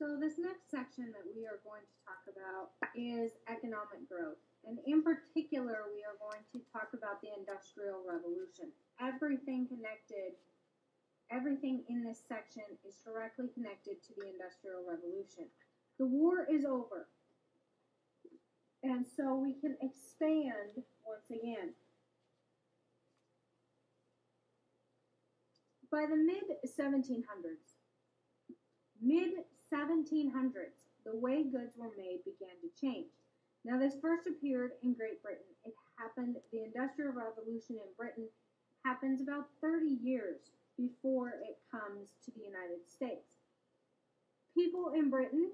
So, this next section that we are going to talk about is economic growth. And in particular, we are going to talk about the Industrial Revolution. Everything connected, everything in this section is directly connected to the Industrial Revolution. The war is over. And so we can expand once again. By the mid-1700s, the way goods were made began to change. Now, this first appeared in Great Britain. The Industrial Revolution in Britain happens about 30 years before it comes to the United States. People in Britain,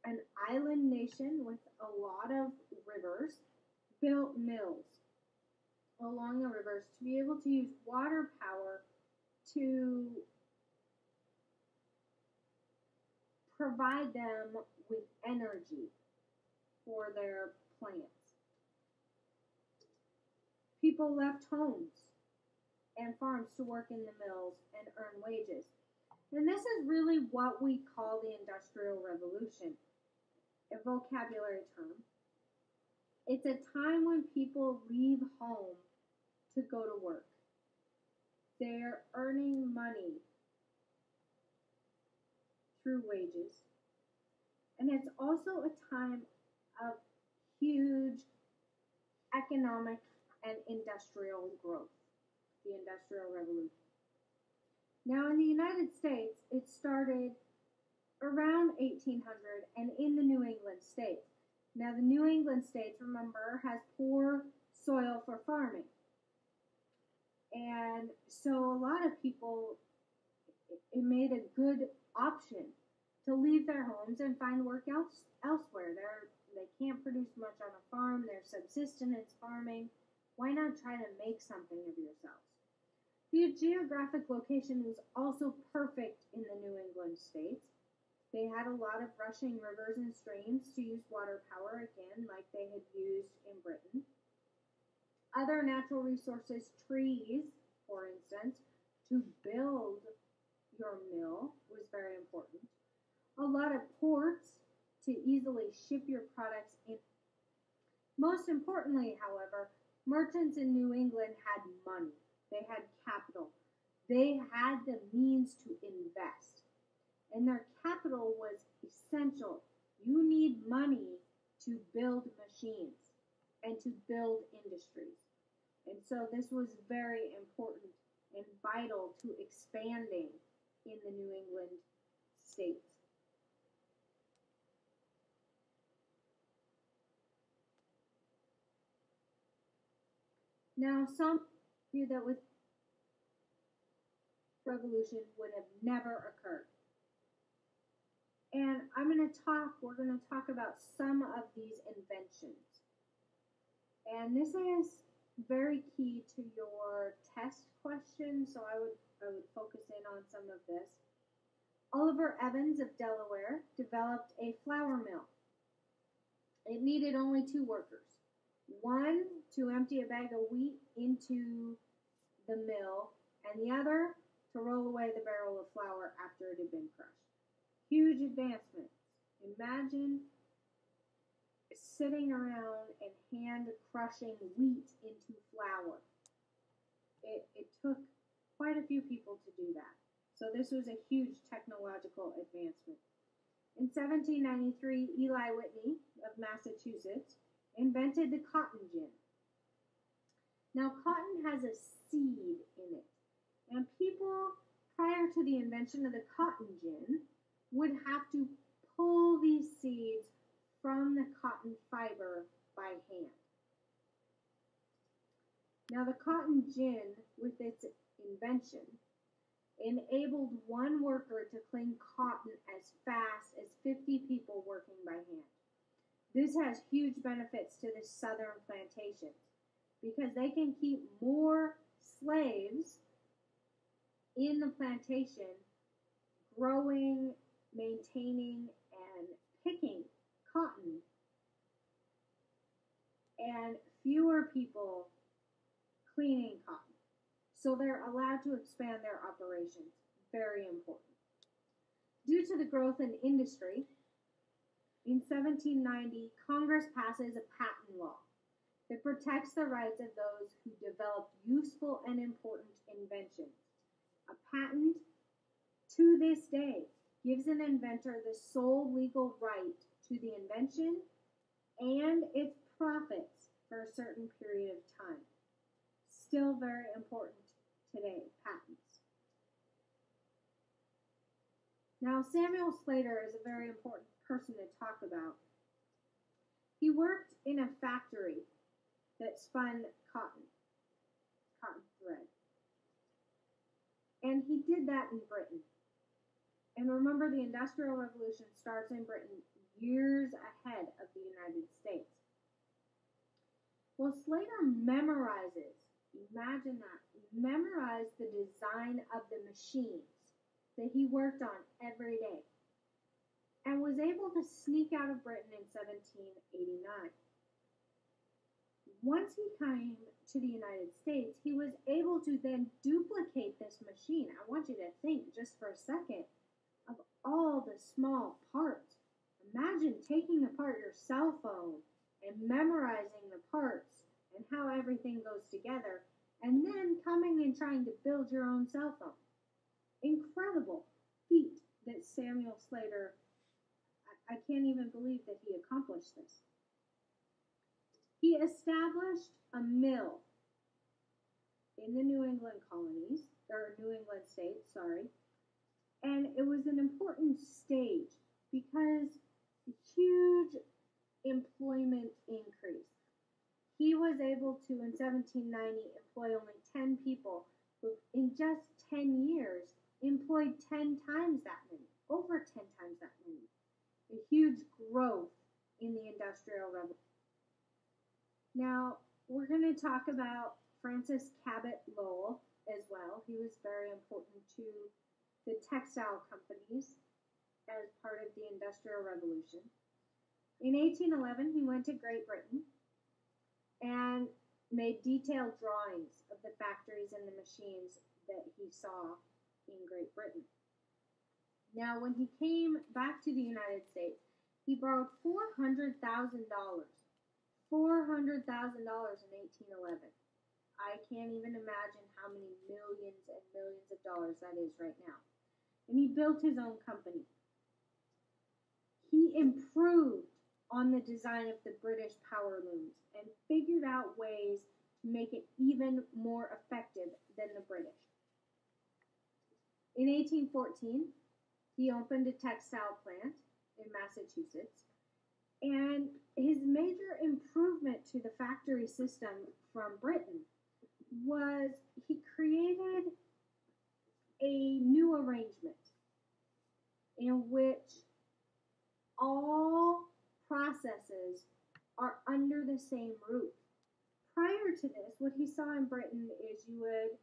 an island nation with a lot of rivers, built mills along the rivers to be able to use water power to provide them with energy for their plants. People left homes and farms to work in the mills and earn wages. And this is really what we call the Industrial Revolution, a vocabulary term. It's a time when people leave home to go to work. They're earning money through wages. And it's also a time of huge economic and industrial growth, the Industrial Revolution. Now, in the United States, it started around 1800 and in the New England states. Now, the New England states, remember, has poor soil for farming. And so a lot of people, it made a good option to leave their homes and find work elsewhere. They can't produce much on a farm. They're subsistence farming. Why not try to make something of yourselves? The geographic location was also perfect in the New England states. They had a lot of rushing rivers and streams to use water power, again, like they had used in Britain. Other natural resources, trees, for instance, to build your mill was very important. A lot of ports to easily ship your products in. Most importantly, however, merchants in New England had money. They had capital. They had the means to invest. And their capital was essential. You need money to build machines and to build industries. And so this was very important and vital to expanding in the New England states. Now, some view that with revolution would have never occurred. And we're going to talk about some of these inventions. And this is very key to your test question, so I would focus in on some of this. Oliver Evans of Delaware developed a flour mill. It needed only 2 workers. One to empty a bag of wheat into the mill, and the other to roll away the barrel of flour after it had been crushed. Huge advancements. Imagine sitting around and hand crushing wheat into flour. It took quite a few people to do that. So this was a huge technological advancement. In 1793, Eli Whitney of Massachusetts invented the cotton gin. Now, cotton has a seed in it, and people, prior to the invention of the cotton gin, would have to pull these seeds from the cotton fiber by hand. Now, the cotton gin, with its invention, enabled one worker to clean cotton as fast as 50 people working by hand. This has huge benefits to the southern plantations because they can keep more slaves in the plantation growing, maintaining, and picking cotton, and fewer people cleaning cotton. So they're allowed to expand their operations. Very important. Due to the growth in industry, in 1790, Congress passes a patent law that protects the rights of those who develop useful and important inventions. A patent, to this day, gives an inventor the sole legal right to the invention and its profits for a certain period of time. Still very important today, patents. Now, Samuel Slater is a very important person to talk about. He worked in a factory that spun cotton thread. And he did that in Britain. And remember, the Industrial Revolution starts in Britain years ahead of the United States. Well, Slater memorized the design of the machines that he worked on every day, and was able to sneak out of Britain in 1789. Once he came to the United States, he was able to then duplicate this machine. I want you to think just for a second of all the small parts. Imagine taking apart your cell phone and memorizing the parts and how everything goes together, and then coming and trying to build your own cell phone. Incredible feat that Samuel Slater, I can't even believe that he accomplished this. He established a mill in the New England states, and it was an important stage because a huge employment increase. He was able to, in 1790, employ only 10 people, who in just 10 years employed 10 times that many, over 10 times that many. A huge growth in the Industrial Revolution. Now, we're going to talk about Francis Cabot Lowell as well. He was very important to the textile companies as part of the Industrial Revolution. In 1811, he went to Great Britain and made detailed drawings of the factories and the machines that he saw in Great Britain. Now, when he came back to the United States, he borrowed $400,000. $400,000 in 1811. I can't even imagine how many millions and millions of dollars that is right now. And he built his own company. He improved on the design of the British power looms and figured out ways to make it even more effective than the British. In 1814, he opened a textile plant in Massachusetts, and his major improvement to the factory system from Britain was he created a new arrangement in which all processes are under the same roof. Prior to this, what he saw in Britain is you would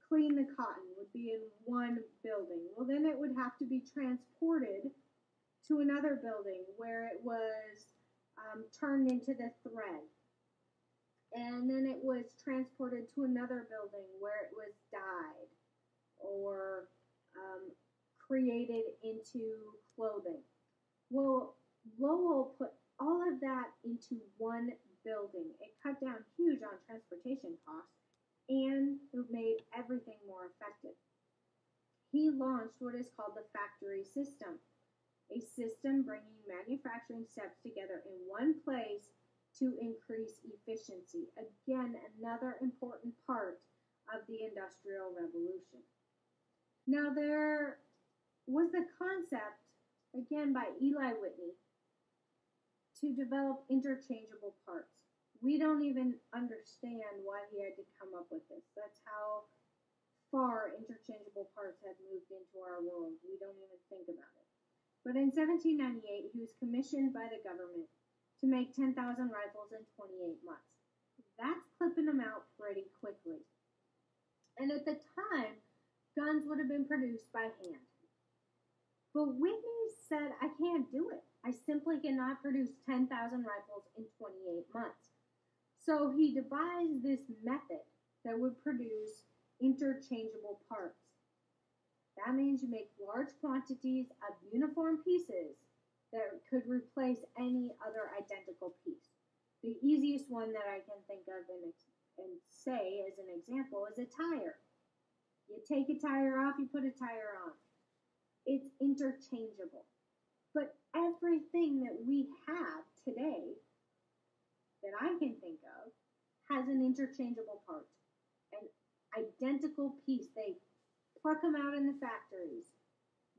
clean the cotton, would be in one building. Well, then it would have to be transported to another building where it was turned into the thread. And then it was transported to another building where it was dyed or created into clothing. Well, Lowell put all of that into one building. It cut down huge on transportation costs, and it made everything more effective. He launched what is called the factory system, a system bringing manufacturing steps together in one place to increase efficiency. Again, another important part of the Industrial Revolution. Now, there was the concept, again by Eli Whitney, to develop interchangeable parts. We don't even understand why he had to come up with this. That's how far interchangeable parts have moved into our world. We don't even think about it. But in 1798, he was commissioned by the government to make 10,000 rifles in 28 months. That's clipping them out pretty quickly. And at the time, guns would have been produced by hand. But Whitney said, I can't do it. I simply cannot produce 10,000 rifles in 28 months. So he devised this method that would produce interchangeable parts. That means you make large quantities of uniform pieces that could replace any other identical piece. The easiest one that I can think of and say as an example is a tire. You take a tire off, you put a tire on. It's interchangeable. But everything that we have today that I can think of has an interchangeable part, an identical piece. They pluck them out in the factories,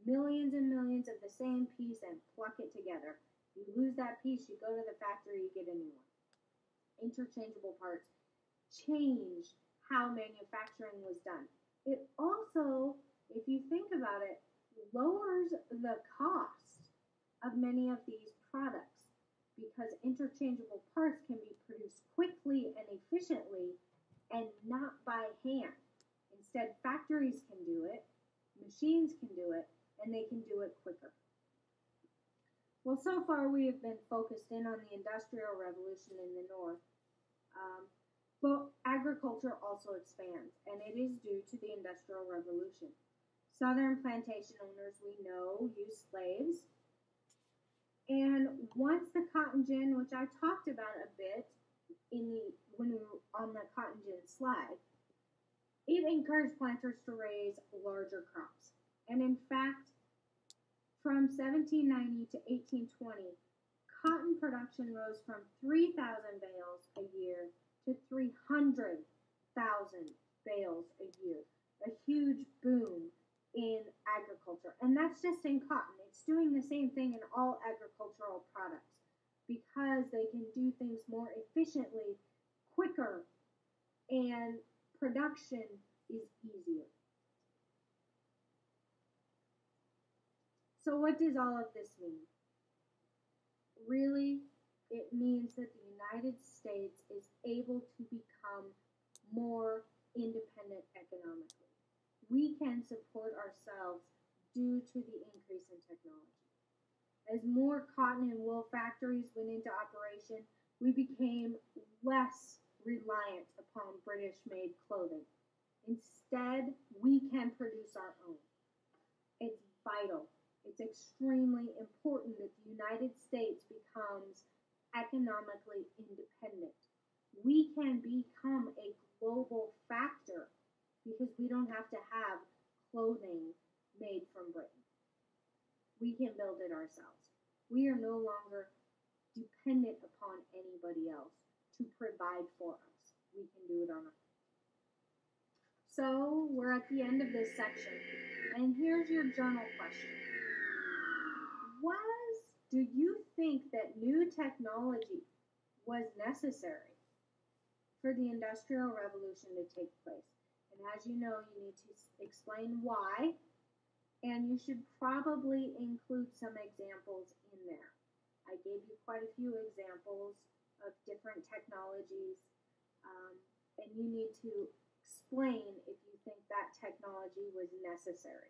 millions and millions of the same piece, and pluck it together. You lose that piece, you go to the factory, you get a new one. Interchangeable parts change how manufacturing was done. It also, if you think about it, lowers the cost of many of these products because interchangeable parts can be produced quickly and efficiently and not by hand. Instead, factories can do it, machines can do it, and they can do it quicker. Well, so far we have been focused in on the Industrial Revolution in the North, but agriculture also expands, and it is due to the Industrial Revolution. Southern plantation owners, we know, used slaves, and once the cotton gin, which I talked about a bit when we were on the cotton gin slide, it encouraged planters to raise larger crops. And in fact, from 1790 to 1820, cotton production rose from 3,000 bales a year to 300,000 bales a year. A huge boom in agriculture. And that's just in cotton. It's doing the same thing in all agricultural products because they can do things more efficiently, quicker, and production is easier. So what does all of this mean? Really, it means that the United States is able to become more independent economically. We can support ourselves due to the increase in technology. As more cotton and wool factories went into operation, we became less reliant upon British-made clothing. Instead, we can produce our own. It's vital. It's extremely important that the United States becomes economically independent. We can become a global factor because we don't have to have clothing made from Britain. We can build it ourselves. We are no longer dependent upon anybody else to provide for us. We can do it on our own. So we're at the end of this section, and here's your journal question. Do you think that new technology was necessary for the Industrial Revolution to take place? And as you know, you need to explain why, and you should probably include some examples in there. I gave you quite a few examples of different technologies, and you need to explain if you think that technology was necessary.